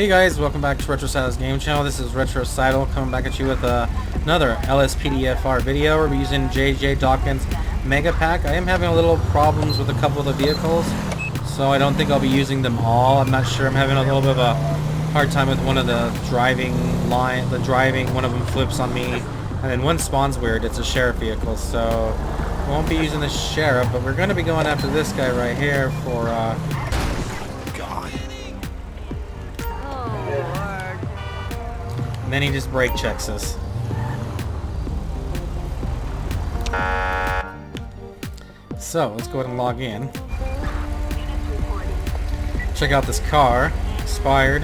Hey guys, welcome back to Retrocidal's game channel. This is Retrocidal coming back at you with another LSPDFR video. We're using JJ Dawkins Mega Pack. I am having a little problems with a couple of the vehicles, so I don't think I'll be using them all. I'm not sure. I'm having a little bit of a hard time with one of the driving, one of them flips on me, and then one spawns weird. It's a sheriff vehicle, so I won't be using the sheriff, but we're going to be going after this guy right here for and then he just brake checks us. So let's go ahead and log in. Check out this car, expired.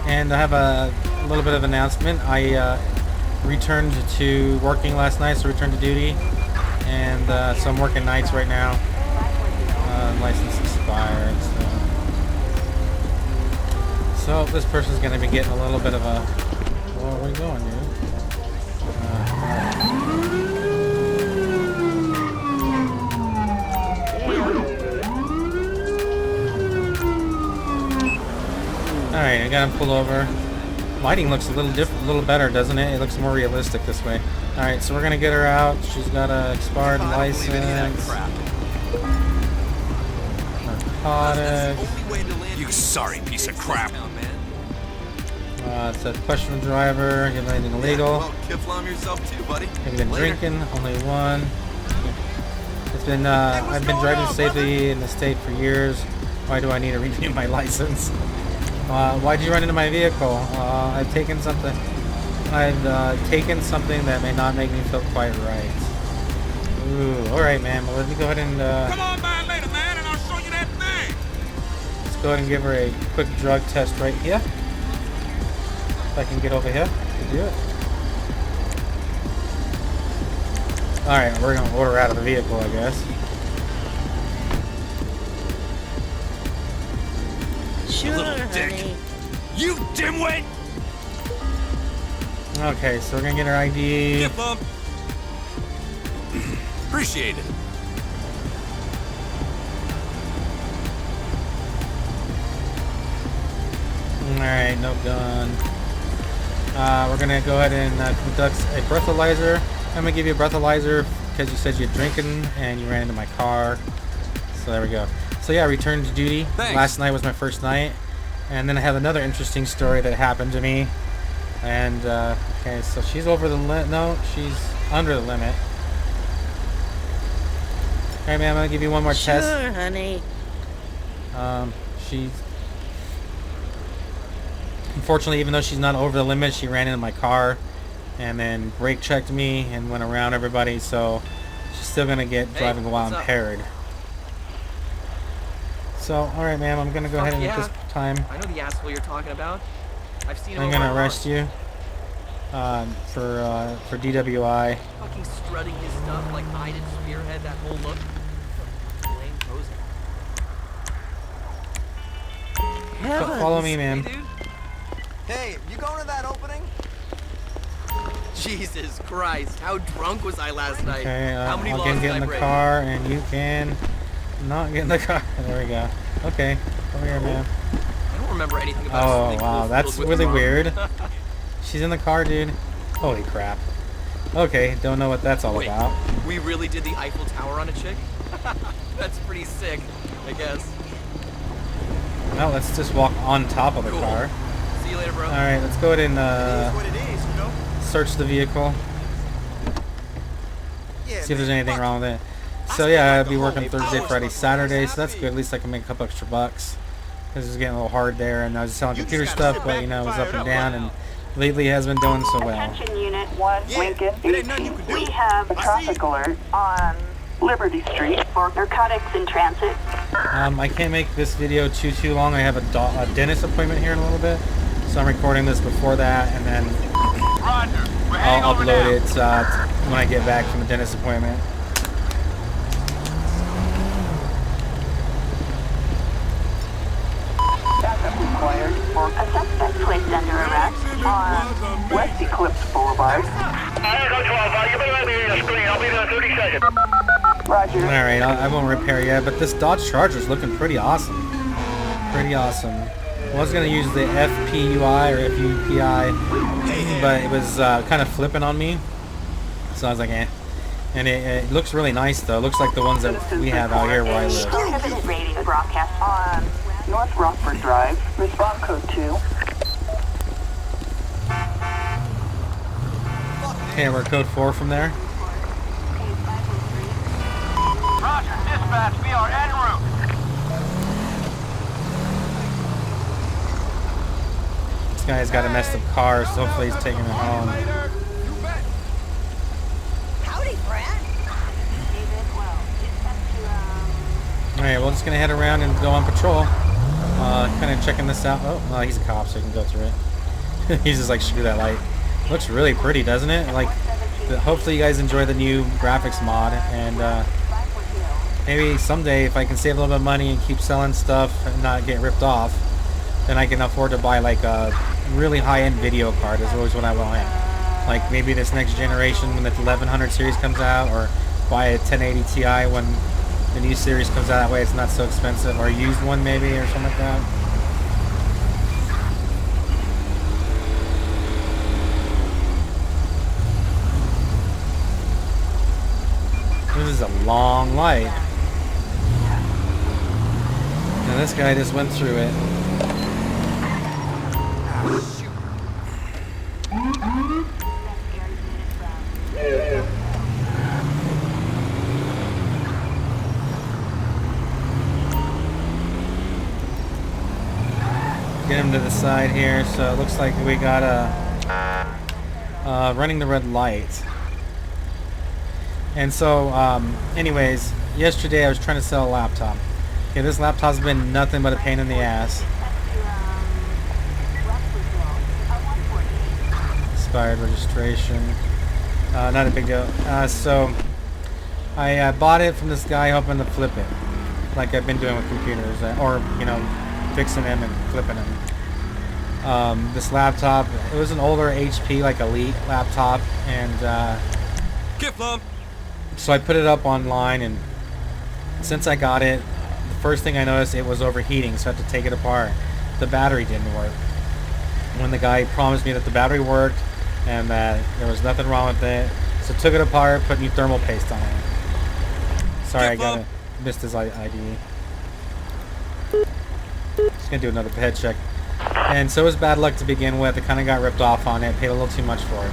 And I have a little bit of announcement. I returned to working last night, so returned to duty. And so I'm working nights right now. License expired. So this person's going to be getting a little bit of a... Well, where are we going, dude? Alright, I got him pulled over. Lighting looks a little different, a little better, doesn't it? It looks more realistic this way. Alright, so we're going to get her out. She's got a expired license. Narcotics. You sorry piece of crap. It says questionable driver, you have anything illegal. Well, Kiflam yourself too, buddy. Have you been drinking? Only one. It's been I've been driving safely in the state for years. Why do I need to renew my license? Why'd you run into my vehicle? I've taken something that may not make me feel quite right. Ooh, alright man, well let me go ahead and Come on by later, man, and I'll show you that thing. let's go ahead and give her a quick drug test right here. If I can get over here to do it. Alright, we're gonna order out of the vehicle, I guess. Sure, You little dick. honey. You dimwit! Okay, so we're gonna get her ID. Kiflam. Appreciate it. Alright, no gun. We're gonna go ahead and conduct a breathalyzer. I'm gonna give you a breathalyzer because you said you're drinking and you ran into my car. So there we go. So yeah, I returned to duty. Thanks. Last night was my first night. And then I have another interesting story that happened to me. And, okay, so she's over the limit. No, she's under the limit. Alright, man, I'm gonna give you one more Sure, test. honey. She's... Unfortunately, even though she's not over the limit, she ran into my car and then brake checked me and went around everybody, so she's still gonna get driving while impaired. So, alright ma'am, I'm gonna go ahead and at this time I know the asshole you're talking about. I've seen him. I'm gonna arrest you for DWI. Fucking strutting his stuff like I did spearhead that whole look. Lame posing. Follow me, ma'am. Hey, dude. Hey, you going to that opening? Jesus Christ, how drunk was I last night? Okay, How many I'll laws get did I in the break? car and you can not get in the car. There we go. Okay, over here, ma'am. I don't remember anything about Oh slipping wow, those that's fools with really your weird. mom. She's in the car, dude. Holy crap. Okay, don't know what that's all Wait, about. we really did the Eiffel Tower on a chick? That's pretty sick, I guess. Well, let's just walk on top of the Cool. car. See you later, bro. Alright, let's go ahead and What it is, you know? search the vehicle. Yeah, See if there's man, anything fuck wrong with it. I So spent yeah, like I'll the be whole working 8 Thursday, hours Friday, fucking Saturday, ass so that's happy. good. At least I can make a couple extra bucks. This is getting a little hard there, and I was selling You computer just gotta stuff, sit but back you know, it and was fire up it and up down, right and now. lately it has been doing so well. Attention Unit 1, Yeah, Lincoln. it ain't nothing you can do. We have a I see traffic you. alert on Liberty Street for narcotics in transit. I can't make this video too long. I have a dentist appointment here in a little bit, so I'm recording this before that, and then I'll upload it when I get back from the dentist appointment. Backup required for a suspect placed under arrest on West Eclipse Boulevard. Roger. Alright, I won't repair yet, but this Dodge Charger's looking pretty awesome. Pretty awesome. I was gonna use the FPUI or FUPI, but it was kind of flipping on me. So I was like, eh. And it looks really nice though. It looks like the ones that we have out here where I live. Prohibited radio broadcast on North Rockford Drive. Respond code 2. Okay, we're code 4 from there. Roger, dispatch, we are en route. This guy's got a messed up car, so hopefully he's taking it home. Howdy, Brad. Alright, we're just gonna head around and go on patrol. Kind of checking this out. Oh, well, he's a cop, so he can go through it. He's just like, screw that light. Looks really pretty, doesn't it? Like, hopefully you guys enjoy the new graphics mod, and maybe someday if I can save a little bit of money and keep selling stuff and not get ripped off, then I can afford to buy like a really high-end video card. Is always what I want. Like maybe this next generation when the 1100 series comes out, or buy a 1080 Ti when the new series comes out. That way it's not so expensive, or a used one maybe, or something like that. This is a long light. Now this guy just went through it. Get him to the side here, so it looks like we got running the red light. And so, anyways, yesterday I was trying to sell a laptop. Okay, this laptop's been nothing but a pain in the ass. Expired registration. Not a big deal. So, I bought it from this guy hoping to flip it. Like I've been doing with computers. Or, you know, fixing them and flipping them. This laptop, it was an older HP, like Elite laptop. And, so I put it up online, and since I got it, the first thing I noticed, it was overheating, so I had to take it apart. The battery didn't work. When the guy promised me that the battery worked and that there was nothing wrong with it, so took it apart, put new thermal paste on it. Sorry, I missed his ID. Just gonna do another head check. And so it was bad luck to begin with. I kind of got ripped off on it, paid a little too much for it.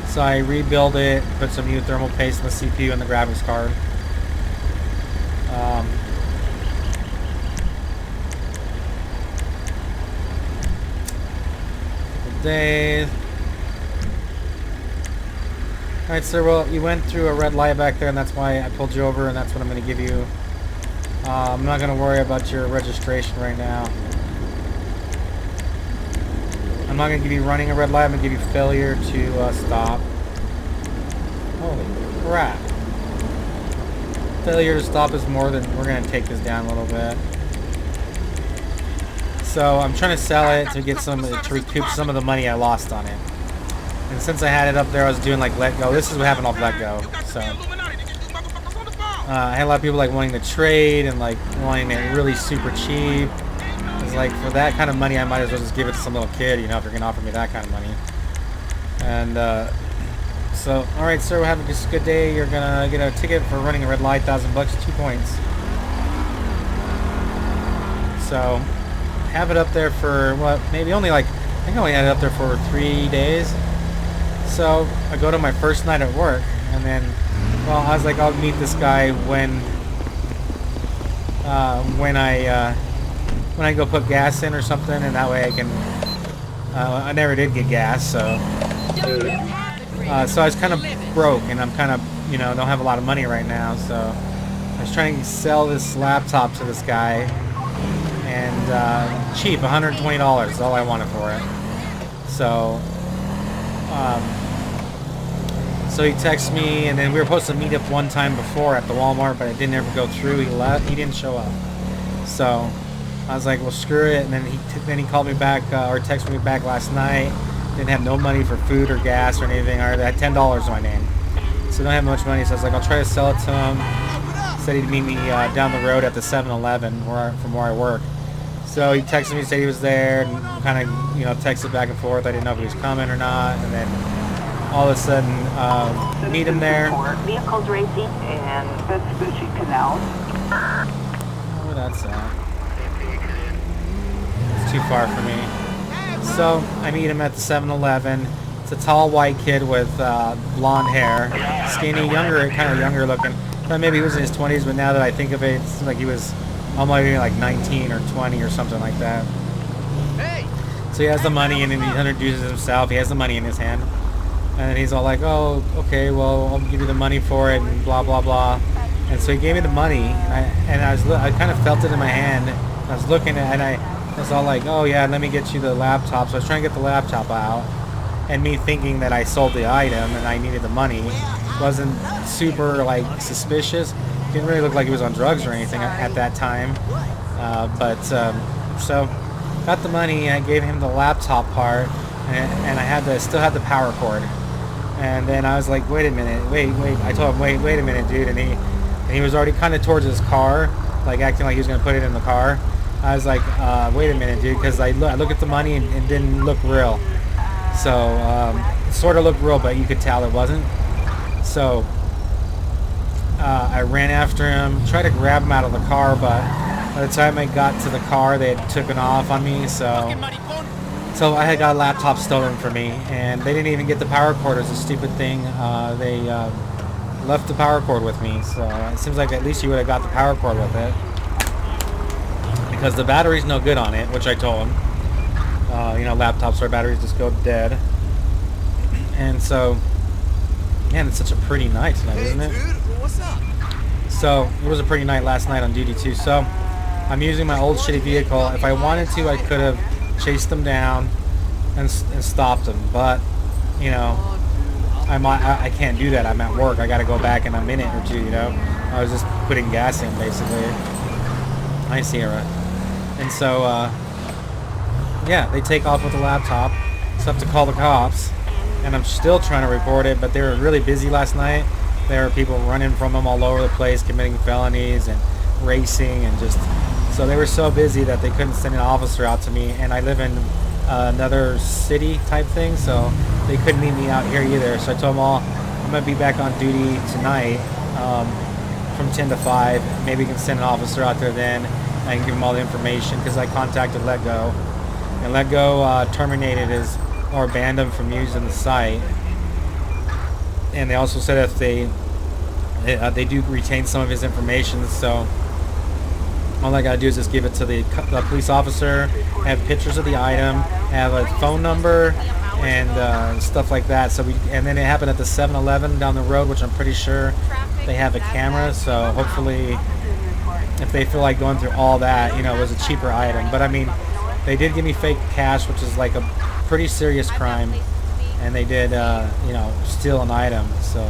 So I rebuilt it, put some new thermal paste in the CPU and the graphics card. Good day. Alright, sir, well, you went through a red light back there, and that's why I pulled you over, and that's what I'm going to give you. I'm not going to worry about your registration right now. I'm not going to give you running a red light. I'm going to give you failure to stop. Holy crap. Failure to stop is more than... We're going to take this down a little bit. So I'm trying to sell it to get some... to recoup some of the money I lost on it. And since I had it up there, I was doing like let go. This is what happened off let go. So I had a lot of people like wanting to trade and like wanting it really super cheap. It's like for that kind of money, I might as well just give it to some little kid, you know, if you're gonna offer me that kind of money. And so, all right, sir, we're having just a good day. You're gonna get a ticket for running a red light, $1,000, 2 points. So have it up there for what? Maybe only like I think I only had it up there for 3 days. So I go to my first night at work, and then, well, I was like, I'll meet this guy when I go put gas in or something, and that way I can. I never did get gas, so so I was kind of broke, and I'm kind of, you know, don't have a lot of money right now. So I was trying to sell this laptop to this guy, and cheap, $120 is all I wanted for it. So. So he texts me, and then we were supposed to meet up one time before at the Walmart, but it didn't ever go through. He left. He didn't show up. So I was like, well, screw it. And then he called me back or texted me back last night. Didn't have no money for food or gas or anything. I had $10 in my name, so don't have much money. So I was like, I'll try to sell it to him. Said he'd meet me down the road at the 7-Eleven from where I work. So he texted me, said he was there, and kind of, you know, texted back and forth. I didn't know if he was coming or not, and then all of a sudden, meet him there. Vehicles racing and Vespucci Canal. Oh, that's it's too far for me. So I meet him at the 7-Eleven. It's a tall white kid with blonde hair, skinny, younger, kind of younger looking. Thought maybe he was in his 20s, but now that I think of it, it seems like he was almost like 19 or 20 or something like that. Hey! So he has the money, and then he introduces himself. He has the money in his hand. And then he's all like, oh, okay, well, I'll give you the money for it, and blah, blah, blah. And so he gave me the money, and I kind of felt it in my hand. I was looking at it, and I was all like, oh, yeah, let me get you the laptop. So I was trying to get the laptop out, and me thinking that I sold the item and I needed the money wasn't super, like, suspicious. Didn't really look like he was on drugs or anything at that time. So got the money, and I gave him the laptop part, and I still had the power cord. And then I was like, wait a minute, wait. I told him, wait a minute, dude. And he was already kind of towards his car, like acting like he was going to put it in the car. I was like, wait a minute, dude, because I look at the money and it didn't look real. So it sort of looked real, but you could tell it wasn't. So I ran after him, tried to grab him out of the car, but by the time I got to the car, they had taken off on me. So I had got a laptop stolen from me, and they didn't even get the power cord. It was a stupid thing. They left the power cord with me, so it seems like at least you would have got the power cord with it, because the battery's no good on it, which I told him. You know, laptops where batteries just go dead. And so, man, it's such a pretty night tonight, isn't it? Dude, what's up? So it was a pretty night last night on duty too. So I'm using my old shitty vehicle. If I wanted to, I could have chased them down and stopped them, but you know, I can't do that. I'm at work. I got to go back in a minute or two. You know, I was just putting gas in basically. Hi, Sierra. And so yeah, they take off with the laptop. So I have to call the cops, and I'm still trying to report it, but they were really busy last night. There were people running from them all over the place, committing felonies and racing, and just so they were so busy that they couldn't send an officer out to me. And I live in another city type thing, so they couldn't meet me out here either. So I told them all I'm gonna be back on duty tonight from 10 to 5. Maybe you can send an officer out there then. I can give them all the information, because I contacted LetGo, and LetGo terminated or banned him from using the site. And they also said if they do retain some of his information, so all I gotta do is just give it to the police officer, have pictures of the item, have a phone number, and stuff like that. So and then it happened at the 7-Eleven down the road, which I'm pretty sure they have a camera. So hopefully, if they feel like going through all that, you know, it was a cheaper item. But I mean, they did give me fake cash, which is like a pretty serious crime, and they did, you know, steal an item. So,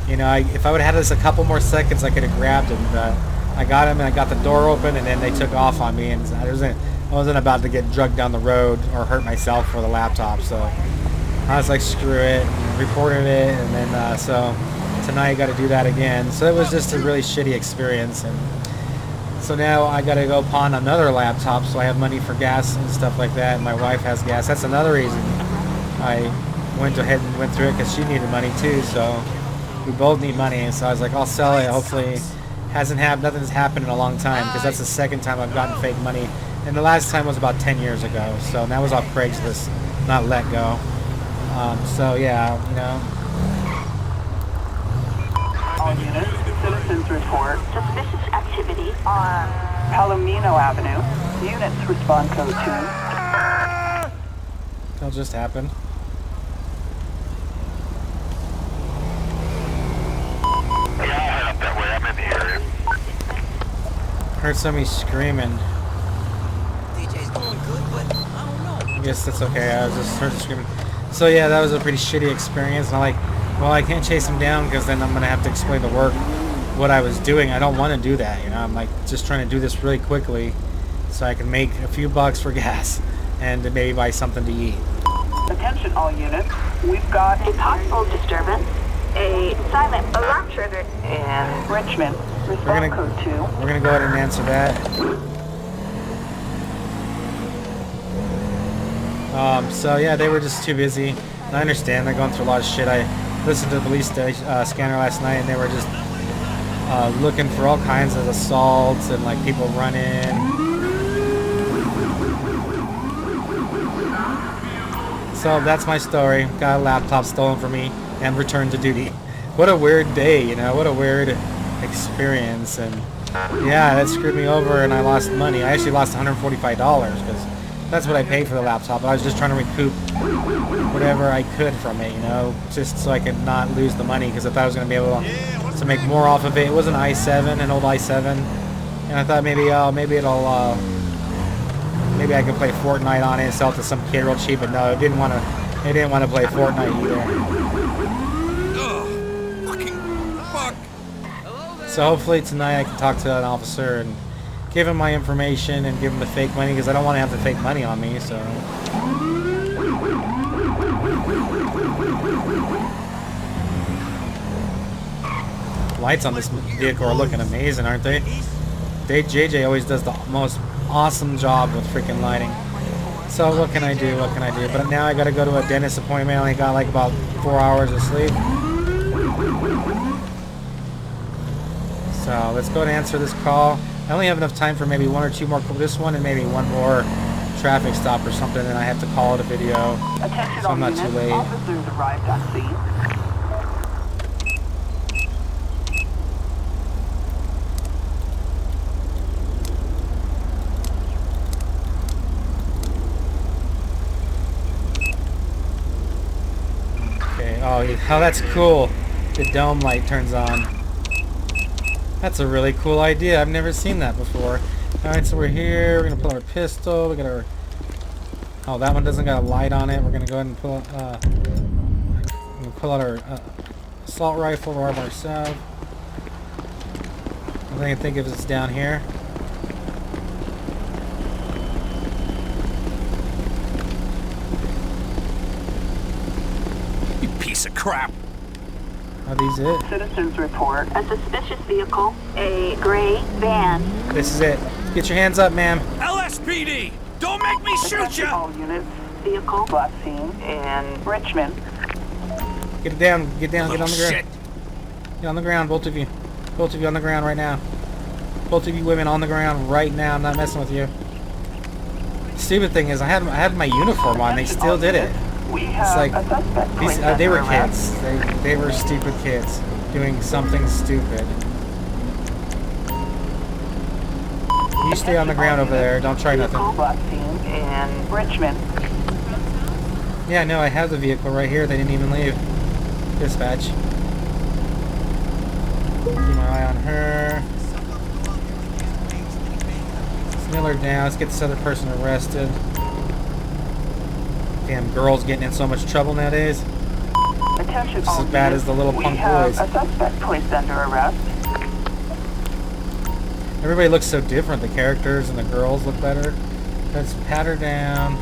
you know, if I would have had this a couple more seconds, I could have grabbed him. But I got him, and I got the door open, and then they took off on me, and I wasn't about to get drugged down the road or hurt myself for the laptop. So I was like, screw it, and reported it, and then so tonight I got to do that again. So it was just a really shitty experience, and so now I got to go pawn another laptop, so I have money for gas and stuff like that. And my wife has gas. That's another reason I went ahead and went through it, because she needed money too. So we both need money, and so I was like, I'll sell it. Hopefully, nothing's happened in a long time, because that's the second time I've gotten fake money, and the last time was about 10 years ago. So that was off Craigslist, not LetGo. So yeah, you know. All units, citizens report suspicious activity on Palomino Avenue. Units respond code 2. That'll just happen. Yeah, I'll head up that way. I'm in the area. Heard somebody screaming. DJ's going good, but I don't know. I guess that's okay. I was just heard screaming. So yeah, that was a pretty shitty experience. And I'm like, well, I can't chase him down, because then I'm gonna have to explain to work what I was doing. I don't want to do that, you know. I'm like just trying to do this really quickly, so I can make a few bucks for gas and to maybe buy something to eat. Attention all units. We've got a possible disturbance. A silent alarm triggered in Richmond. Respond code 2. We're gonna go ahead and answer that. So yeah, they were just too busy. And I understand they're going through a lot of shit. I listened to the police scanner last night, and they were just looking for all kinds of assaults and like people running. So that's my story. Got a laptop stolen from me and returned to duty. What a weird day, you know? What a weird experience. And yeah, that screwed me over, and I lost money. I actually lost $145 because that's what I paid for the laptop. I was just trying to recoup whatever I could from it, you know, just so I could not lose the money, because I thought I was going to be able to make more off of it. It was an i7, an old i7, and I thought maybe it'll maybe I could play Fortnite on it and sell it to some kid real cheap. But no, it didn't want to play Fortnite either. Ugh. Fucking fuck. So hopefully tonight I can talk to an officer and give him my information and give him the fake money, because I don't want to have the fake money on me. So lights on this vehicle are looking amazing, aren't they? JJ always does the most awesome job with freaking lighting. So what can I do? What can I do? But now I gotta go to a dentist appointment. I only got like about 4 hours of sleep. So let's go and answer this call. I only have enough time for maybe 1 or 2 more, this one and maybe 1 more traffic stop or something, and I have to call it a video. Attention So I'm all not too units. late. Officers arrived on scene. Okay, oh, that's cool. The dome light turns on. That's a really cool idea. I've never seen that before. Alright, so we're here. We're going to pull our pistol. We got our... Oh, that one doesn't got a light on it. We're going to go ahead and pull out our assault rifle, arm ourselves. I think of it's down here. You piece of crap. Are these it? Citizens report a suspicious vehicle, a gray van. This is it. Get your hands up, ma'am. LSPD! Don't make me shoot Attention you! all units. Vehicle last seen in Richmond. Get it down. Get down. Get on the Little ground. shit. Get on the ground, both of you. Both of you on the ground right now. Both of you women on the ground right now. I'm not messing with you. The stupid thing is, I had my uniform on. They still did it. We It's have like a suspect placed they were under arrest. kids. They were stupid kids doing something stupid. You stay on the ground over there. Don't try nothing. Vehicle last seen in Richmond. Yeah, no, I have the vehicle right here. They didn't even leave. Dispatch. Keep my eye on her. Let's nail her down. Let's get this other person arrested. Damn girls getting in so much trouble nowadays. Attention Just all as bad units. as the little We punk have boys. a suspect placed under arrest. Everybody looks so different. The characters and the girls look better. Let's pat her down.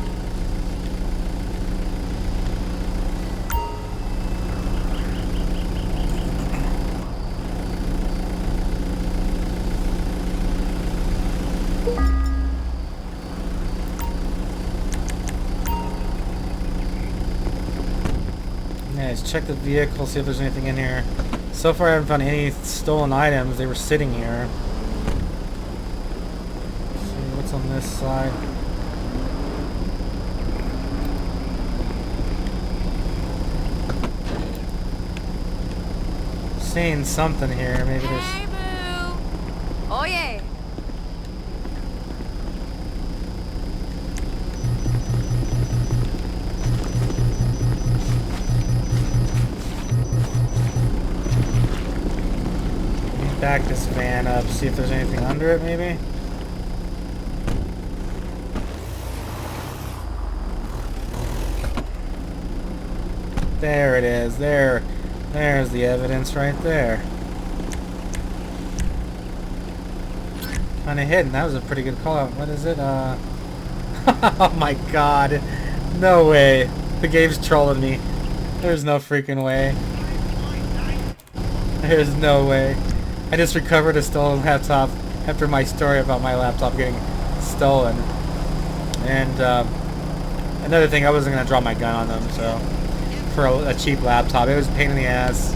Yeah, let's check the vehicle, see if there's anything in here. So far I haven't found any stolen items. They were sitting here. Let's see what's on this side. Seeing something here. Maybe there's... Hey, boo. Oh, yeah. Back this van up, see if there's anything under it, maybe. There it is. There's the evidence right there. Kind of hidden. That was a pretty good call out. What is it? Oh my god. No way. The game's trolling me. There's no freaking way. There's no way. I just recovered a stolen laptop after my story about my laptop getting stolen. And Another thing, I wasn't gonna draw my gun on them, so for a cheap laptop, it was a pain in the ass.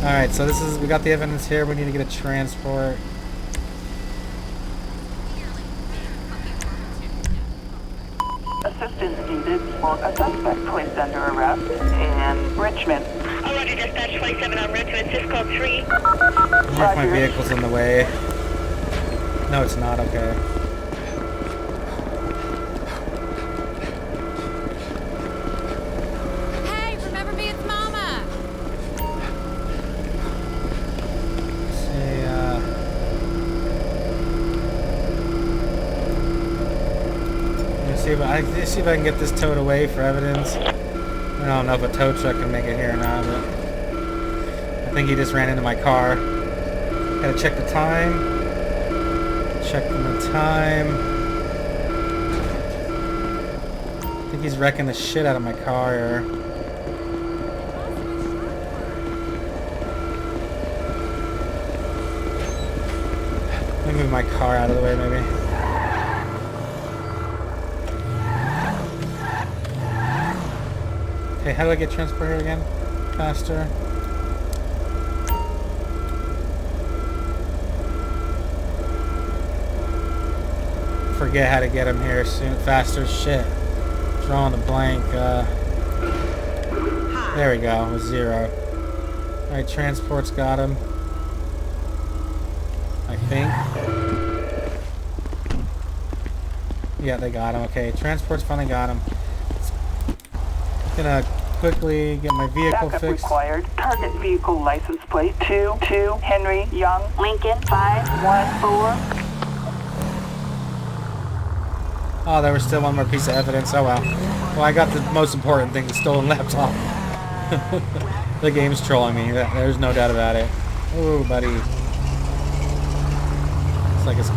All right, so we got the evidence here. We need to get a transport. Assistance needed for a suspect placed under arrest in Richmond. Oh, Roger, dispatch 27 on Redwood, Sys code 3. Mark my vehicle's in the way. No, it's not. Okay. Hey, remember me? It's Mama. Let's see if I can get this towed away for evidence. I don't know if a tow truck can make it here or not, but I think he just ran into my car. Gotta check the time. Check the time. I think he's wrecking the shit out of my car here. Let me move my car out of the way, maybe. Okay, how do I get transport here again? Faster. Forget how to get him here soon. Faster. Shit. Drawing a blank. There we go. It was 0. Alright, transport's got him. I think. Yeah, they got him. Okay, transport's finally got him. Gonna quickly get my vehicle Backup fixed. required. Target vehicle license plate 22 Henry Young Lincoln 514. Oh, there was still one more piece of evidence. Oh well. Well, I got the most important thing, the stolen laptop. The game's trolling me. There's no doubt about it. Ooh, buddy. It's like his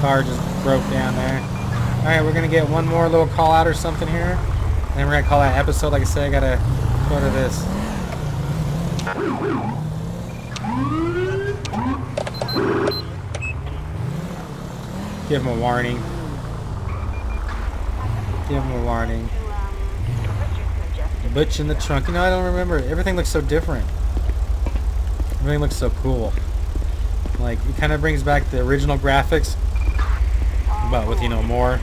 car just broke down there. Alright, we're gonna get one more little call out or something here. And then we're gonna call that episode. Like I said, I gotta go to this. Give him a warning. Give him a warning. Butch in the trunk. You know, I don't remember. Everything looks so different. Everything looks so cool. Like, it kind of brings back the original graphics, but with, you know, more.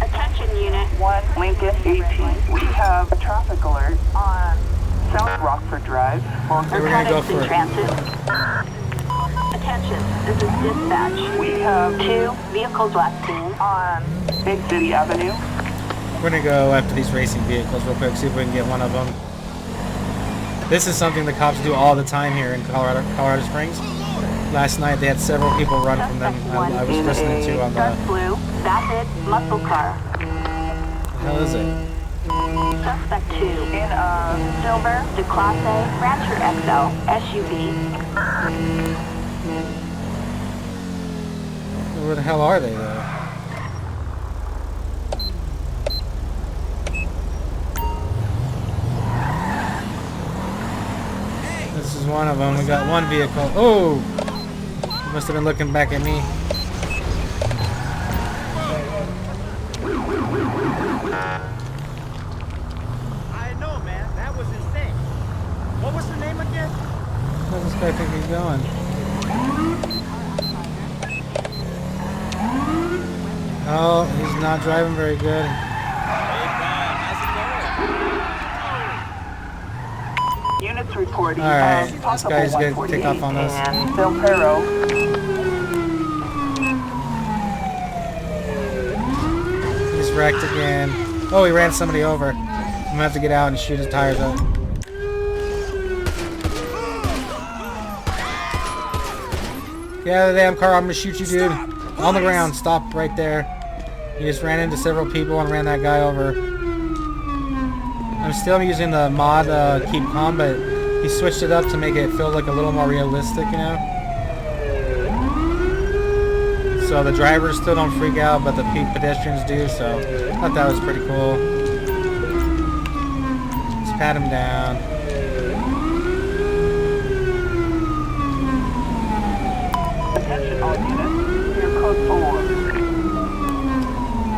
Attention unit. 1 Lincoln 18. We have a traffic alert on South Rockford Drive. Okay, we're gonna go for it. Transit. Attention, this is dispatch. We have 2 vehicles last seen on Big City Avenue. We're gonna go after these racing vehicles real quick, see if we can get one of them. This is something the cops do all the time here in Colorado Springs. Last night they had several people run from them. I was listening to on dark the... blue, vapid, muscle car. What the hell is it? Suspect 2 In a silver, De Classe, Rancher XL, SUV. Where the hell are they though? This is one of them. We got one vehicle. Oh! Must have been looking back at me. I know, man. That was insane. What was the name again? Where's this guy think he's going? Oh, he's not driving very good. units reporting. Alright, this possible guy's gonna take 148 off on us. And Del Perro. He's wrecked again. Oh, he ran somebody over. I'm gonna have to get out and shoot his tires out. Get out of the damn car, I'm gonna shoot you, dude. On the ground, stop right there. He just ran into several people and ran that guy over. I'm still using the mod Keep Calm, but he switched it up to make it feel like a little more realistic, you know? So the drivers still don't freak out, but the pedestrians do, so I thought that was pretty cool. Let's pat him down. Attention all units. Your code 4.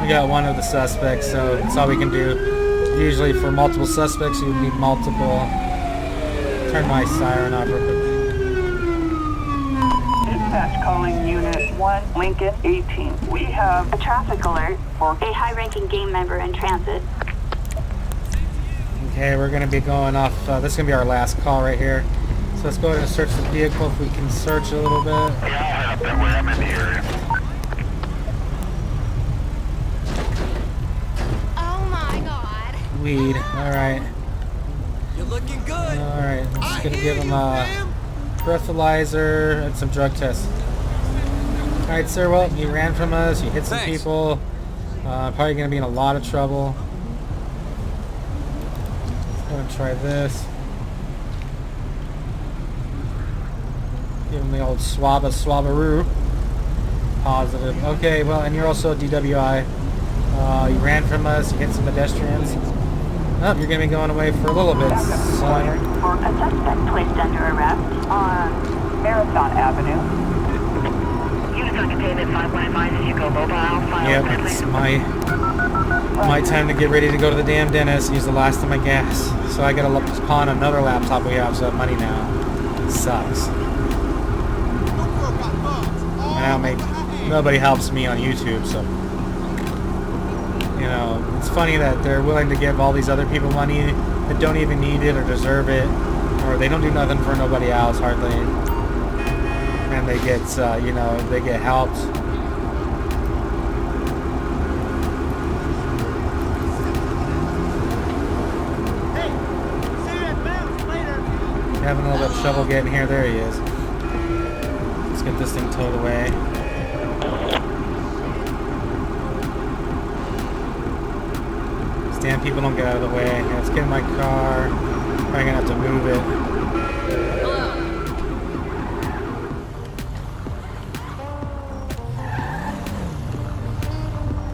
We got got one of the suspects, so that's all we can do. Usually for multiple suspects, you would need multiple. Turn my siren off real quick. Dispatch calling Unit 1, Lincoln 18. We have A traffic alert for a high-ranking gang member in transit. Okay, we're going to be going off. This is going to be our last call right here. So let's go ahead and search the vehicle if we can search a little bit. Yeah, I'll head up that way. I'm in the area. Oh my god. Weed. Alright. You're looking good. Alright. I'm just going to give him a breathalyzer and some drug tests. Alright, sir. Well, you ran from us. You hit some Thanks. people. Probably going to be in a lot of trouble. Let's go and try this. Give him the old swabberoo. Positive. Okay, well, and you're also a DWI. You ran from us, you hit some pedestrians. Oh, you're going to be going away for a little bit, son. For a suspect placed under arrest on Marathon Avenue. Units on containment 515 as you go mobile. Yep, it's my time to get ready to go to the damn dentist, use the last of my gas. So I got to pawn another laptop we have, so I have money now. Sucks. Nobody helps me on YouTube, so you know, it's funny that they're willing to give all these other people money that don't even need it or deserve it, or they don't do nothing for nobody else hardly, and they get you know, they get helped. Hey, see you at Bounce later. Having a little bit of trouble getting here. There he is. Let's get this thing towed away. Damn, people don't get out of the way. Yeah, let's get in my car. Probably gonna have to move it.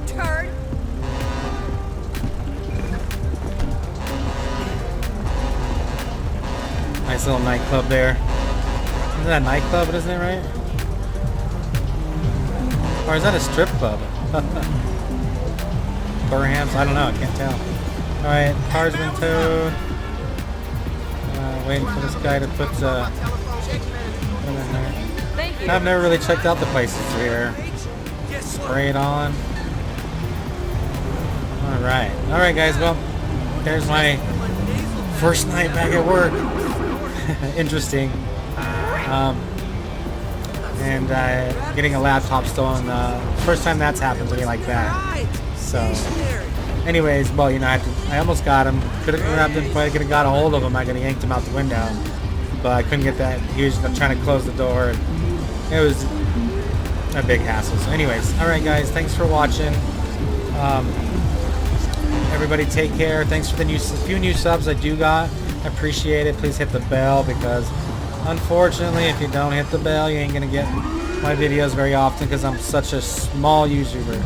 Turd. Nice little nightclub there. Isn't that a nightclub, isn't it, right? Or is that a strip club? Burham's? I don't know. I can't tell. Alright, car's been towed. Waiting for this guy to put in there. Thank you. I've never really checked out the places here. Spray it on. Alright. Alright, guys. Well, there's my first night back at work. Interesting. And getting a laptop stolen. First time that's happened to me like that. So, anyways, well, you know, I almost got him. Could have grabbed him, probably could have got a hold of him. I could have yanked him out the window, but I couldn't get that. He was trying to close the door, and it was a big hassle. So, anyways, all right, guys, thanks for watching. Everybody, take care. Thanks for the few new subs I do got. I appreciate it. Please hit the bell because, unfortunately, if you don't hit the bell, you ain't gonna get my videos very often because I'm such a small YouTuber.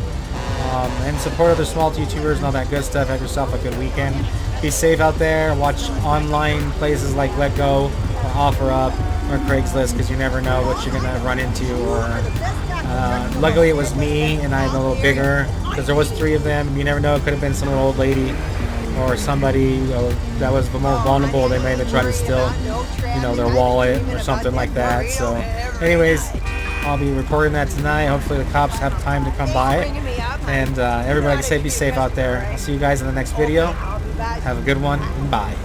And support other small YouTubers and all that good stuff. Have yourself a good weekend. Be safe out there. Watch online places like Let Go or OfferUp or Craigslist because you never know what you're going to run into. Or luckily it was me and I'm a little bigger because there was 3 of them. You never know. It could have been some old lady or somebody that was more vulnerable. They may have tried to steal, you know, their wallet or something like that. So anyways, I'll be reporting that tonight. Hopefully the cops have time to come by. And everybody, be safe out there. I'll see you guys in the next video. Have a good one, and bye.